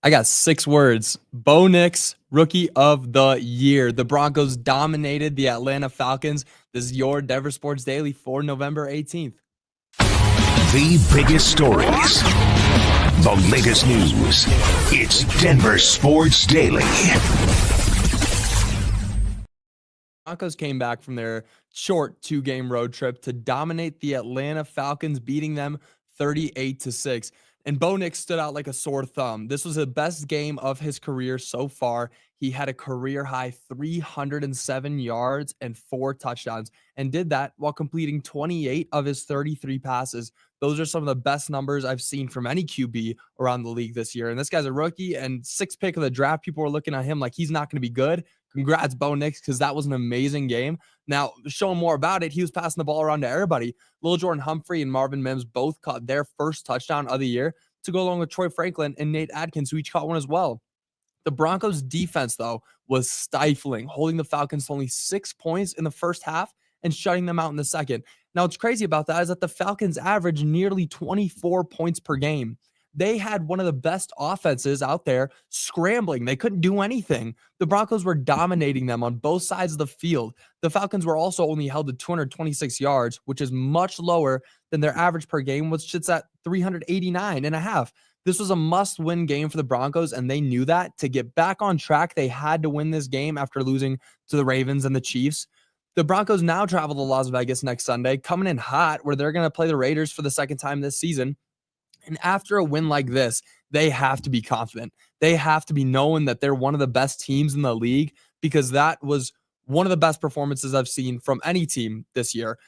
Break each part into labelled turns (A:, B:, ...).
A: I got 6 words. Bo Nix, Rookie of the Year. The Broncos dominated the Atlanta Falcons. This is your Denver Sports Daily for November 18th.
B: The biggest stories, the latest news. It's Denver Sports Daily.
A: Broncos came back from their short 2-game road trip to dominate the Atlanta Falcons, beating them 38-6. And Bo Nix stood out like a sore thumb. This was the best game of his career so far. He had a career-high 307 yards and 4 touchdowns, and did that while completing 28 of his 33 passes. Those are some of the best numbers I've seen from any QB around the league this year. And this guy's a rookie and 6th pick of the draft. People were looking at him like he's not going to be good. Congrats, Bo Nix, because that was an amazing game. Now, showing more about it, he was passing the ball around to everybody. Lil Jordan Humphrey and Marvin Mims both caught their first touchdown of the year, to go along with Troy Franklin and Nate Adkins, who each caught one as well. The Broncos defense, though, was stifling, holding the Falcons to only 6 points in the first half and shutting them out in the second. Now, what's crazy about that is that the Falcons averaged nearly 24 points per game. They had one of the best offenses out there scrambling. They couldn't do anything. The Broncos were dominating them on both sides of the field. The Falcons were also only held to 226 yards, which is much lower than their average per game, which sits at 389.5. This was a must-win game for the Broncos, and they knew that. To get back on track, they had to win this game after losing to the Ravens and the Chiefs. The Broncos now travel to Las Vegas next Sunday, coming in hot, where they're going to play the Raiders for the second time this season. And after a win like this, they have to be confident. They have to be knowing that they're one of the best teams in the league, because that was one of the best performances I've seen from any team this year.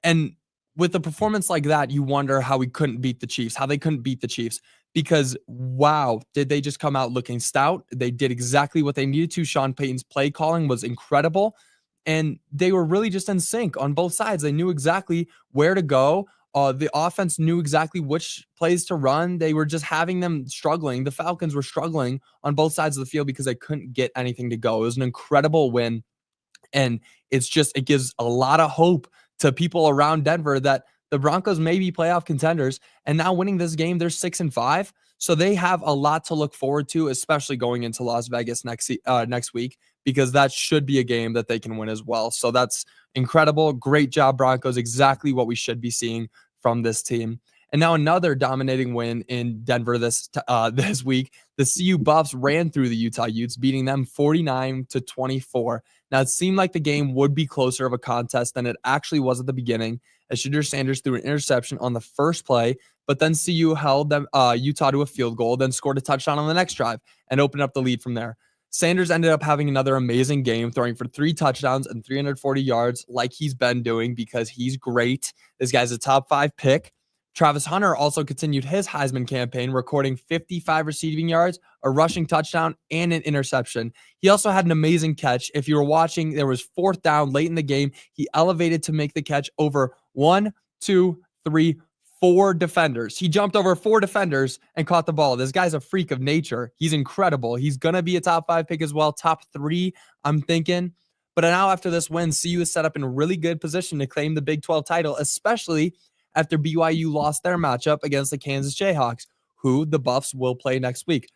A: And with a performance like that, you wonder how we couldn't beat the Chiefs, how they couldn't beat the Chiefs, because wow, did they just come out looking stout? They did exactly what they needed to. Sean Payton's play calling was incredible, and they were really just in sync on both sides. They knew exactly where to go. The offense knew exactly which plays to run. They were just having them struggling. The Falcons were struggling on both sides of the field because they couldn't get anything to go. It was an incredible win. And it gives a lot of hope to people around Denver that the Broncos may be playoff contenders. And now winning this game, they're 6-5. So they have a lot to look forward to, especially going into Las Vegas next week, because that should be a game that they can win as well. So that's incredible. Great job, Broncos. Exactly what we should be seeing from this team. And now another dominating win in Denver this week. The CU Buffs ran through the Utah Utes, beating them 49-24. Now, it seemed like the game would be closer of a contest than it actually was at the beginning, as Shadir Sanders threw an interception on the first play, but then CU held them Utah to a field goal, then scored a touchdown on the next drive and opened up the lead from there. Sanders ended up having another amazing game, throwing for 3 touchdowns and 340 yards like he's been doing, because he's great. This guy's a top 5 pick. Travis Hunter also continued his Heisman campaign, recording 55 receiving yards, a rushing touchdown, and an interception. He also had an amazing catch. If you were watching, there was 4th down late in the game. He elevated to make the catch over 1, 2, 3, 4 defenders. He jumped over 4 defenders and caught the ball. This guy's a freak of nature. He's incredible. He's going to be a top 5 pick as well. Top 3, I'm thinking. But now after this win, CU is set up in a really good position to claim the Big 12 title, especially after BYU lost their matchup against the Kansas Jayhawks, who the Buffs will play next week.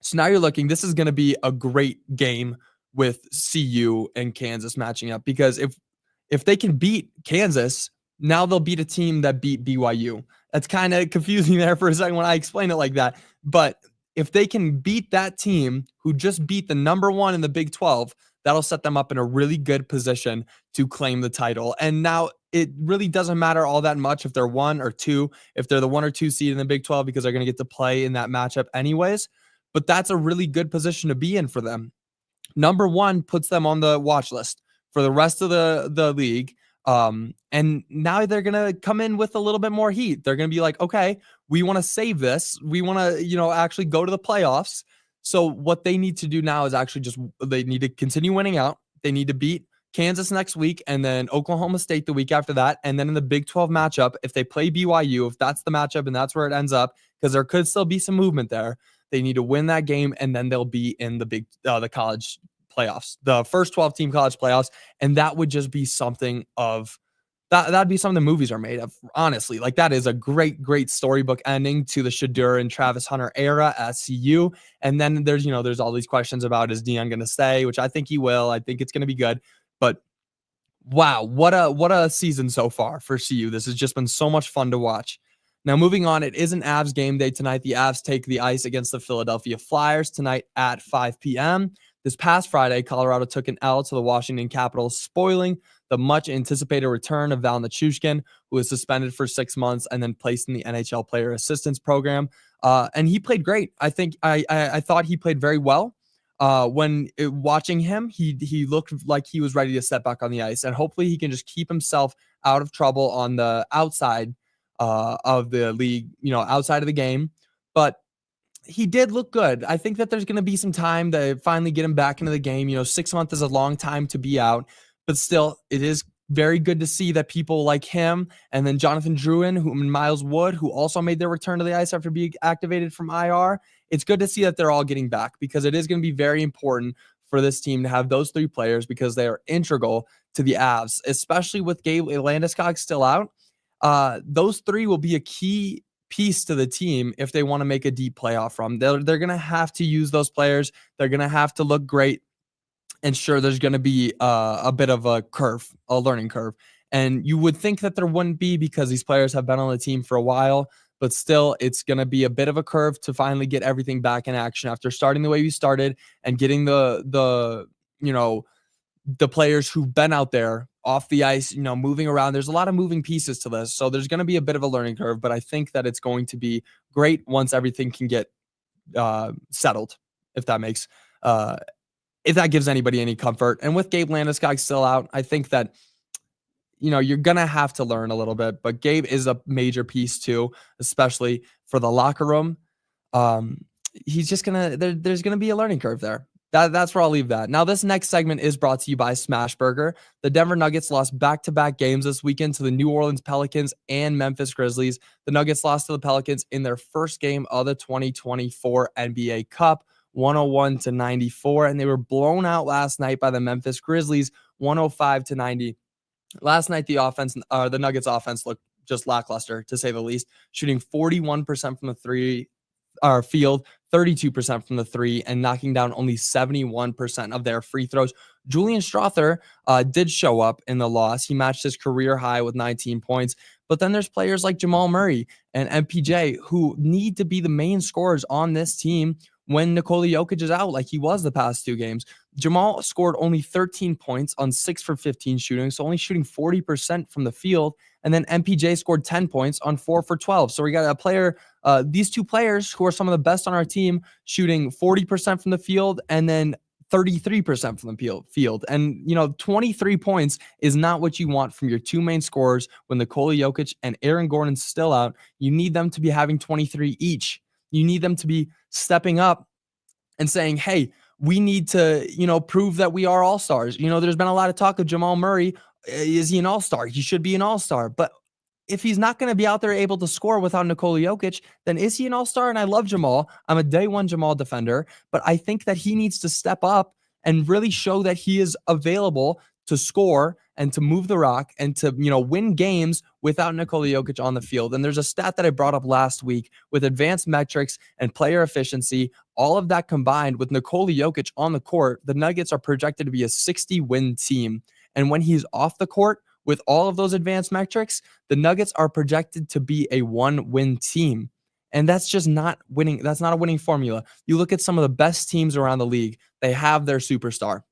A: So now you're looking, this is going to be a great game with CU and Kansas matching up, because if they can beat Kansas, now they'll beat a team that beat BYU. That's kind of confusing there for a second when I explain it like that. But if they can beat that team who just beat the number 1 in the Big 12, that'll set them up in a really good position to claim the title. And now it really doesn't matter all that much if they're 1 or 2, if they're the 1 or 2 seed in the Big 12, because they're going to get to play in that matchup anyways. But that's a really good position to be in for them. Number 1 puts them on the watch list for the rest of the league. And now they're going to come in with a little bit more heat. They're going to be like, okay, we want to save this. We want to, actually go to the playoffs. So what they need to do now is actually they need to continue winning out. They need to beat Kansas next week, and then Oklahoma State the week after that. And then in the Big 12 matchup, if they play BYU, if that's the matchup and that's where it ends up, because there could still be some movement there, they need to win that game, and then they'll be in the college playoffs, the first 12-team college playoffs. And that would just be something of That'd be something the movies are made of, honestly. Like, that is a great storybook ending to the Shadur and Travis Hunter era at CU. And then there's all these questions about, is Dion gonna stay, which I think he will. I think it's gonna be good. But wow, what a season so far for CU. This has just been so much fun to watch. Now, moving on, it is an Avs game day tonight. The Avs take the ice against the Philadelphia Flyers tonight at 5 p.m. This past Friday, Colorado took an L to the Washington Capitals, spoiling the much-anticipated return of Val Nichushkin, who was suspended for 6 months and then placed in the NHL Player Assistance Program. And he played great. I thought he played very well. Watching him, he looked like he was ready to step back on the ice, and hopefully he can just keep himself out of trouble on the outside of the league, outside of the game. But he did look good. I think that there's going to be some time to finally get him back into the game. 6 months is a long time to be out, but still, it is very good to see that people like him and then Jonathan Drouin, and Miles Wood, who also made their return to the ice after being activated from IR. It's good to see that they're all getting back, because it is going to be very important for this team to have those three players, because they are integral to the Avs, especially with Gabe Landeskog still out. Those three will be a key piece to the team if they want to make a deep playoff run. They're going to have to use those players. They're going to have to look great. And sure, there's going to be a bit of a learning curve. And you would think that there wouldn't be, because these players have been on the team for a while. But still, it's going to be a bit of a curve to finally get everything back in action after starting the way we started and getting the players who've been out there off the ice, moving around. There's a lot of moving pieces to this. So there's going to be a bit of a learning curve, but I think that it's going to be great once everything can get settled, if that makes if that gives anybody any comfort. And with Gabe Landeskog still out, I think that you're going to have to learn a little bit, but Gabe is a major piece too, especially for the locker room. He's just there's going to be a learning curve there. That's where I'll leave that. Now, this next segment is brought to you by Smashburger. The Denver Nuggets lost back-to-back games this weekend to the New Orleans Pelicans and Memphis Grizzlies. The Nuggets lost to the Pelicans in their first game of the 2024 NBA Cup, 101-94, and they were blown out last night by the Memphis Grizzlies, 105-90. Last night, the Nuggets offense looked just lackluster, to say the least, shooting 41% from the field, 32% from the three, and knocking down only 71% of their free throws. Julian Strawther did show up in the loss. He matched his career high with 19 points. But then there's players like Jamal Murray and MPJ who need to be the main scorers on this team when Nikola Jokic is out, like he was the past two games. Jamal scored only 13 points on 6 for 15 shooting, so only shooting 40% from the field. And then MPJ scored 10 points on 4 for 12. So we got a player, these two players who are some of the best on our team, shooting 40% from the field and then 33% from the field. And, 23 points is not what you want from your two main scorers when Nikola Jokic and Aaron Gordon's still out. You need them to be having 23 each. You need them to be stepping up and saying, hey, we need to, prove that we are all-stars. There's been a lot of talk of Jamal Murray. Is he an all-star? He should be an all-star. But if he's not going to be out there able to score without Nikola Jokic, then is he an all-star? And I love Jamal. I'm a day one Jamal defender, but I think that he needs to step up and really show that he is available to score and to move the rock and to, win games without Nikola Jokic on the field. And there's a stat that I brought up last week with advanced metrics and player efficiency, all of that combined with Nikola Jokic on the court, the Nuggets are projected to be a 60-win team. And when he's off the court with all of those advanced metrics, the Nuggets are projected to be a 1-win team. And that's just not winning. That's not a winning formula. You look at some of the best teams around the league, they have their superstar.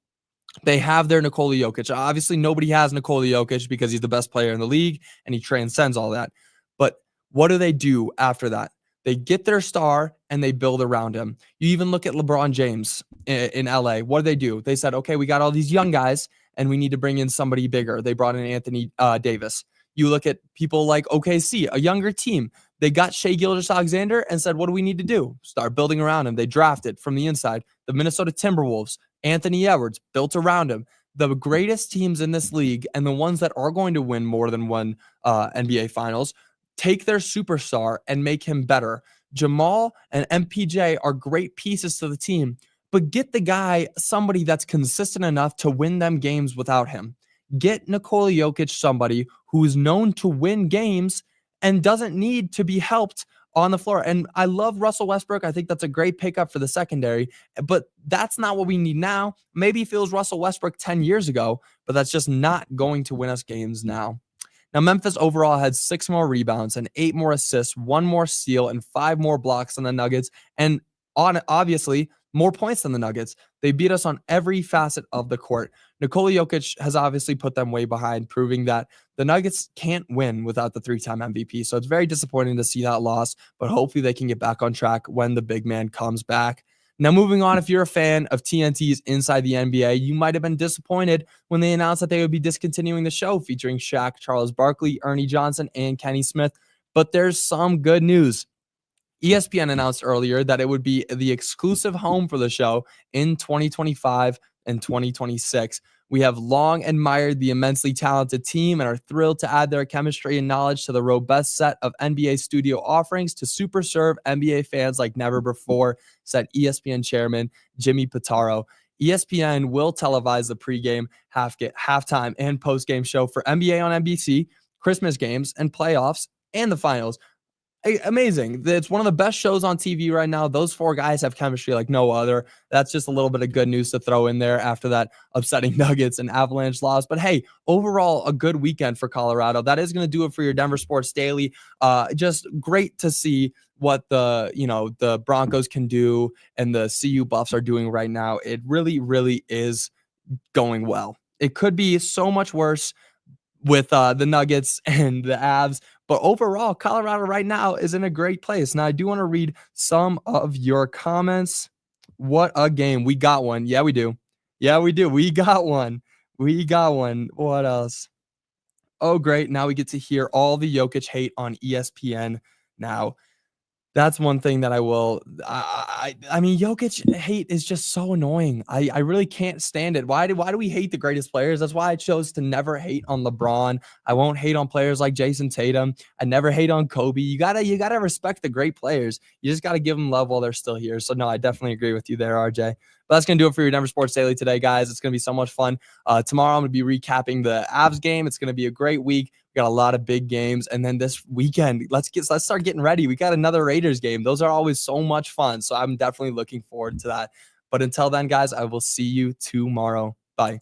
A: They have their Nikola Jokic. Obviously, nobody has Nikola Jokic because he's the best player in the league and he transcends all that. But what do they do after that? They get their star and they build around him. You even look at LeBron James in LA. What do? They said, okay, we got all these young guys and we need to bring in somebody bigger. They brought in Anthony Davis. You look at people like OKC, a younger team. They got Shai Gilgeous-Alexander and said, what do we need to do? Start building around him. They drafted from the inside. The Minnesota Timberwolves, Anthony Edwards, built around him. The greatest teams in this league and the ones that are going to win more than one NBA Finals take their superstar and make him better. Jamal and MPJ are great pieces to the team, but get the guy somebody that's consistent enough to win them games without him. Get Nikola Jokic somebody who is known to win games and doesn't need to be helped on the floor. And I love Russell Westbrook. I think that's a great pickup for the secondary, but that's not what we need now. Maybe it feels Russell Westbrook 10 years ago, but that's just not going to win us games now. Now, Memphis overall had 6 more rebounds and 8 more assists, 1 more steal, and 5 more blocks than the Nuggets, and obviously more points than the Nuggets. They beat us on every facet of the court. Nikola Jokic has obviously put them way behind, proving that the Nuggets can't win without the 3-time MVP. So it's very disappointing to see that loss, but hopefully they can get back on track when the big man comes back. Now, moving on, if you're a fan of TNT's Inside the NBA, you might have been disappointed when they announced that they would be discontinuing the show featuring Shaq, Charles Barkley, Ernie Johnson, and Kenny Smith. But there's some good news. ESPN announced earlier that it would be the exclusive home for the show in 2025 and 2026. We have long admired the immensely talented team and are thrilled to add their chemistry and knowledge to the robust set of NBA studio offerings to super serve NBA fans like never before, said ESPN chairman Jimmy Pitaro. ESPN will televise the pregame, halftime, and postgame show for NBA on NBC, Christmas games, and playoffs, and the finals. Amazing. It's one of the best shows on TV right now. Those 4 guys have chemistry like no other. That's just a little bit of good news to throw in there after that upsetting Nuggets and Avalanche loss. But hey, overall, a good weekend for Colorado. That is going to do it for your Denver Sports Daily. Just great to see what the Broncos can do and the CU Buffs are doing right now. It really, really is going well. It could be so much worse with the Nuggets and the Avs. But overall, Colorado right now is in a great place. Now, I do want to read some of your comments. What a game. We got one. Yeah, we do. Yeah, we do. We got one. We got one. What else? Oh, great. Now we get to hear all the Jokic hate on ESPN now. That's one thing that I will. I mean, Jokic hate is just so annoying. I really can't stand it. Why do we hate the greatest players? That's why I chose to never hate on LeBron. I won't hate on players like Jason Tatum. I never hate on Kobe. You gotta respect the great players. You just gotta give them love while they're still here. So no, I definitely agree with you there, RJ. But that's going to do it for your Denver Sports Daily today, guys. It's going to be so much fun. Tomorrow, I'm going to be recapping the Avs game. It's going to be a great week. We got a lot of big games. And then this weekend, let's start getting ready. We got another Raiders game. Those are always so much fun. So I'm definitely looking forward to that. But until then, guys, I will see you tomorrow. Bye.